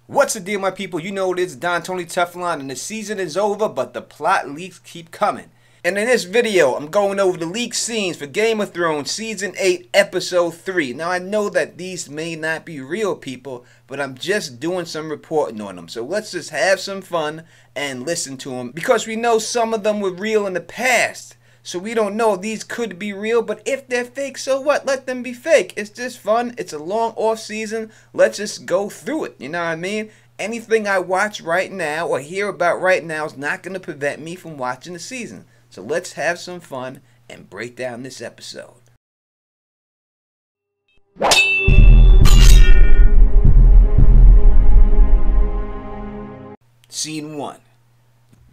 What's the deal, my people? You know it is Don Tony Teflon, and the season is over, but the plot leaks keep coming. And in this video, I'm going over the leaked scenes for Game of Thrones Season 8, Episode 3. Now, I know that these may not be real, people, but I'm just doing some reporting on them. So let's just have some fun and listen to them, because we know some of them were real in the past. So we don't know if these could be real, but if they're fake, so what? Let them be fake. It's just fun. It's a long off season. Let's just go through it. You know what I mean? Anything I watch right now or hear about right now is not going to prevent me from watching the season. So let's have some fun and break down this episode. Scene 1.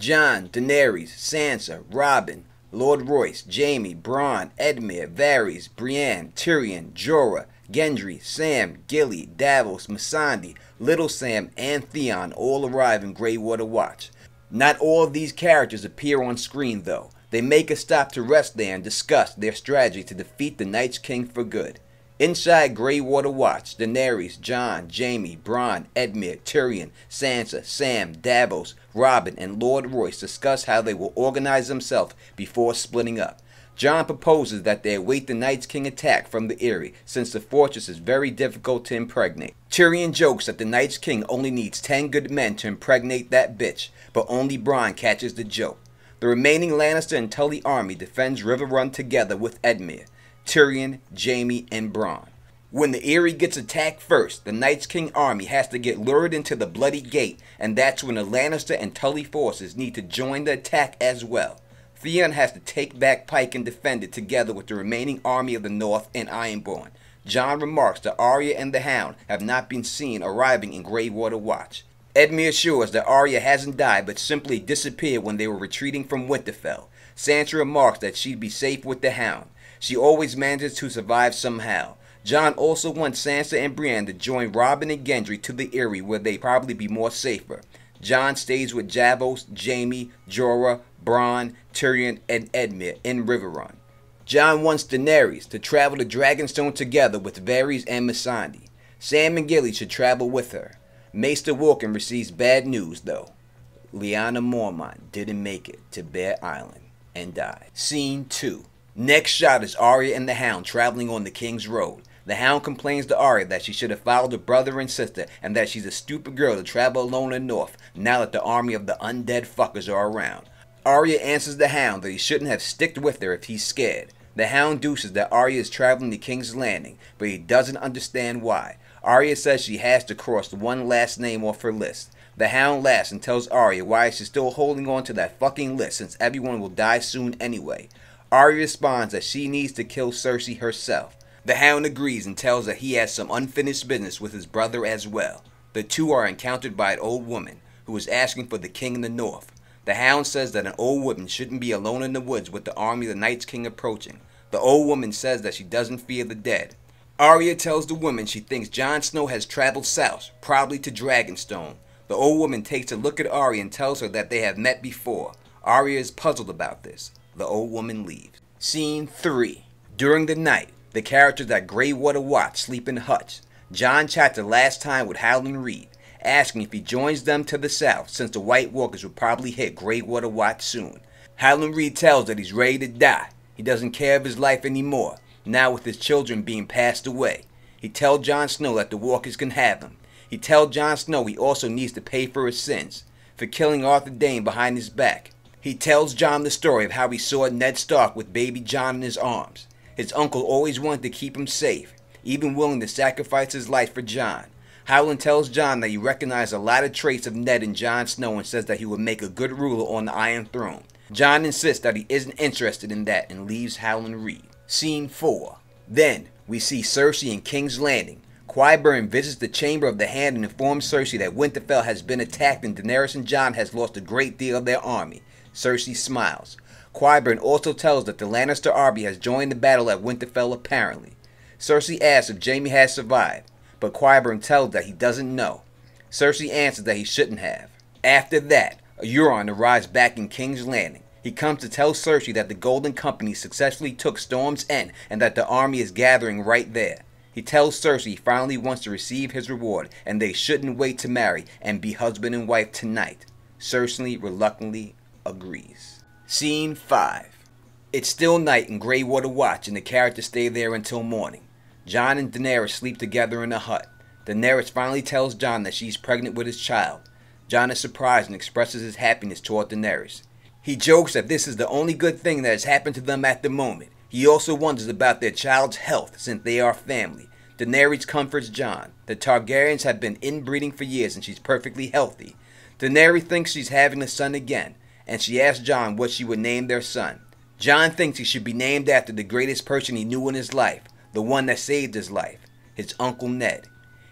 Jon, Daenerys, Sansa, Robin, Lord Royce, Jaime, Bronn, Edmure, Varys, Brienne, Tyrion, Jorah, Gendry, Sam, Gilly, Davos, Missandei, Little Sam, and Theon all arrive in Greywater Watch. Not all of these characters appear on screen though. They make a stop to rest there and discuss their strategy to defeat the Night's King for good. Inside Greywater Watch, Daenerys, Jon, Jaime, Bronn, Edmure, Tyrion, Sansa, Sam, Davos, Robin, and Lord Royce discuss how they will organize themselves before splitting up. Jon proposes that they await the Night's King attack from the Eyrie, since the fortress is very difficult to impregnate. Tyrion jokes that the Night's King only needs 10 good men to impregnate that bitch, but only Bronn catches the joke. The remaining Lannister and Tully army defends River Run together with Edmure, Tyrion, Jaime, and Bronn. When the Eyrie gets attacked first, the Night's King army has to get lured into the Bloody Gate, and that's when the Lannister and Tully forces need to join the attack as well. Theon has to take back Pike and defend it together with the remaining army of the North and Ironborn. Jon remarks that Arya and the Hound have not been seen arriving in Greywater Watch. Edmure assures that Arya hasn't died but simply disappeared when they were retreating from Winterfell. Sansa remarks that she'd be safe with the Hound. She always manages to survive somehow. Jon also wants Sansa and Brienne to join Robin and Gendry to the Eyrie, where they'd probably be more safer. Jon stays with Davos, Jaime, Jorah, Bronn, Tyrion, and Edmure in River Run. Jon wants Daenerys to travel to Dragonstone together with Varys and Missandei. Sam and Gilly should travel with her. Maester Walken receives bad news though. Lyanna Mormont didn't make it to Bear Island and died. Scene 2. Next shot is Arya and the Hound traveling on the King's Road. The Hound complains to Arya that she should have followed her brother and sister, and that she's a stupid girl to travel alone in the North now that the army of the undead fuckers are around. Arya answers the Hound that he shouldn't have sticked with her if he's scared. The Hound douces that Arya is traveling to King's Landing, but he doesn't understand why. Arya says she has to cross one last name off her list. The Hound laughs and tells Arya why she's still holding on to that fucking list since everyone will die soon anyway. Arya responds that she needs to kill Cersei herself. The Hound agrees and tells that he has some unfinished business with his brother as well. The two are encountered by an old woman who is asking for the king in the north. The Hound says that an old woman shouldn't be alone in the woods with the army of the Night's King approaching. The old woman says that she doesn't fear the dead. Arya tells the woman she thinks Jon Snow has traveled south, probably to Dragonstone. The old woman takes a look at Arya and tells her that they have met before. Arya is puzzled about this. The old woman leaves. Scene 3. During the night, the characters at Greywater Watch sleep in huts. Jon chats the last time with Howland Reed, asking if he joins them to the south since the White Walkers will probably hit Greywater Watch soon. Howland Reed tells that he's ready to die. He doesn't care of his life anymore, now with his children being passed away. He tells Jon Snow that the Walkers can have him. He tells Jon Snow he also needs to pay for his sins, for killing Arthur Dayne behind his back. He tells Jon the story of how he saw Ned Stark with baby Jon in his arms. His uncle always wanted to keep him safe, even willing to sacrifice his life for Jon. Howland tells Jon that he recognized a lot of traits of Ned and Jon Snow and says that he would make a good ruler on the Iron Throne. Jon insists that he isn't interested in that and leaves Howland Reed. Scene 4. Then, we see Cersei in King's Landing. Qyburn visits the Chamber of the Hand and informs Cersei that Winterfell has been attacked and Daenerys and Jon has lost a great deal of their army. Cersei smiles. Qyburn also tells that the Lannister army has joined the battle at Winterfell apparently. Cersei asks if Jaime has survived, but Qyburn tells that he doesn't know. Cersei answers that he shouldn't have. After that, Euron arrives back in King's Landing. He comes to tell Cersei that the Golden Company successfully took Storm's End and that the army is gathering right there. He tells Cersei he finally wants to receive his reward and they shouldn't wait to marry and be husband and wife tonight. Cersei reluctantly agrees. Scene 5. It's still night in Greywater Watch and the characters stay there until morning. Jon and Daenerys sleep together in a hut. Daenerys finally tells Jon that she's pregnant with his child. Jon is surprised and expresses his happiness toward Daenerys. He jokes that this is the only good thing that has happened to them at the moment. He also wonders about their child's health since they are family. Daenerys comforts Jon. The Targaryens have been inbreeding for years and she's perfectly healthy. Daenerys thinks she's having a son again, and she asks Jon what she would name their son. Jon thinks he should be named after the greatest person he knew in his life, the one that saved his life, his Uncle Ned.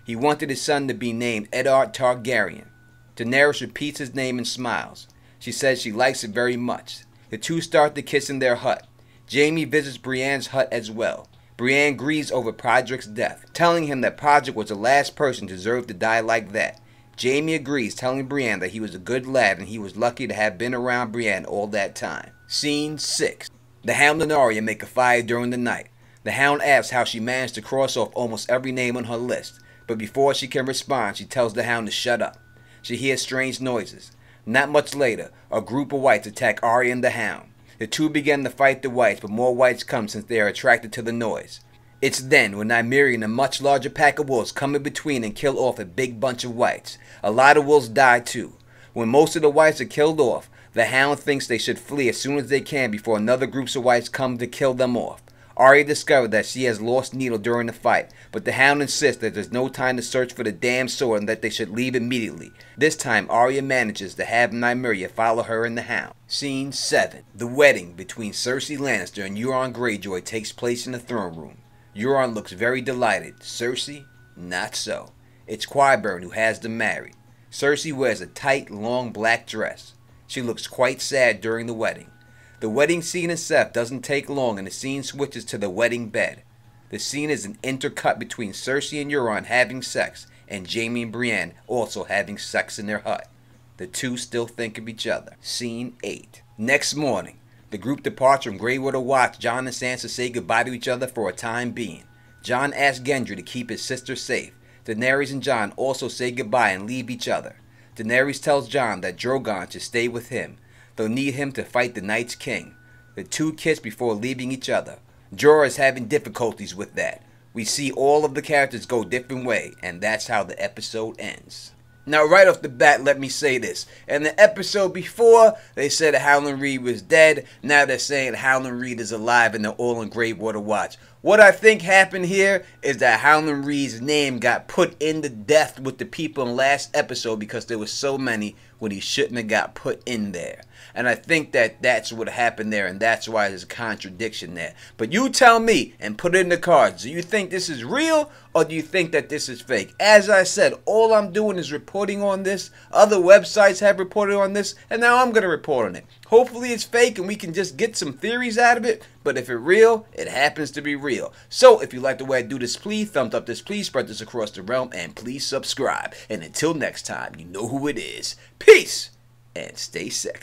He wanted his son to be named Eddard Targaryen. Daenerys repeats his name and smiles. She says she likes it very much. The two start to kiss in their hut. Jaime visits Brienne's hut as well. Brienne grieves over Podrick's death, telling him that Podrick was the last person to deserve to die like that. Jaime agrees, telling Brienne that he was a good lad and he was lucky to have been around Brienne all that time. Scene 6. The Hound and Arya make a fire during the night. The Hound asks how she managed to cross off almost every name on her list, but before she can respond, she tells the Hound to shut up. She hears strange noises. Not much later, a group of whites attack Arya and the Hound. The two begin to fight the whites, but more whites come since they are attracted to the noise. It's then when Nymeria and a much larger pack of wolves come in between and kill off a big bunch of whites. A lot of wolves die too. When most of the whites are killed off, the Hound thinks they should flee as soon as they can before another group of whites come to kill them off. Arya discovers that she has lost Needle during the fight, but the Hound insists that there's no time to search for the damn sword and that they should leave immediately. This time Arya manages to have Nymeria follow her and the Hound. Scene 7. The wedding between Cersei Lannister and Euron Greyjoy takes place in the throne room. Euron looks very delighted. Cersei, not so. It's Qyburn who has them married. Cersei wears a tight, long black dress. She looks quite sad during the wedding. The wedding scene itself doesn't take long and the scene switches to the wedding bed. The scene is an intercut between Cersei and Euron having sex and Jaime and Brienne also having sex in their hut. The two still think of each other. Scene 8. Next morning, the group departs from Greywater Watch. Jon and Sansa say goodbye to each other for a time being. Jon asks Gendry to keep his sister safe. Daenerys and Jon also say goodbye and leave each other. Daenerys tells Jon that Drogon should stay with him. They'll need him to fight the Night's King. The two kiss before leaving each other. Jorah is having difficulties with that. We see all of the characters go different way, and that's how the episode ends. Now right off the bat, let me say this. In the episode before, they said Howland Reed was dead. Now they're saying Howland Reed is alive and they're all in Greywater Watch. What I think happened here is that Howland Reed's name got put in the death with the people in last episode because there were so many when he shouldn't have got put in there. And I think that that's what happened there, and that's why there's a contradiction there. But you tell me and put it in the cards. Do you think this is real or do you think that this is fake? As I said, all I'm doing is reporting on this. Other websites have reported on this, and now I'm going to report on it. Hopefully it's fake and we can just get some theories out of it. But if it's real, it happens to be real. So if you like the way I do this, please thumbs up this, please spread this across the realm, and please subscribe. And until next time, you know who it is. Peace and stay sexy.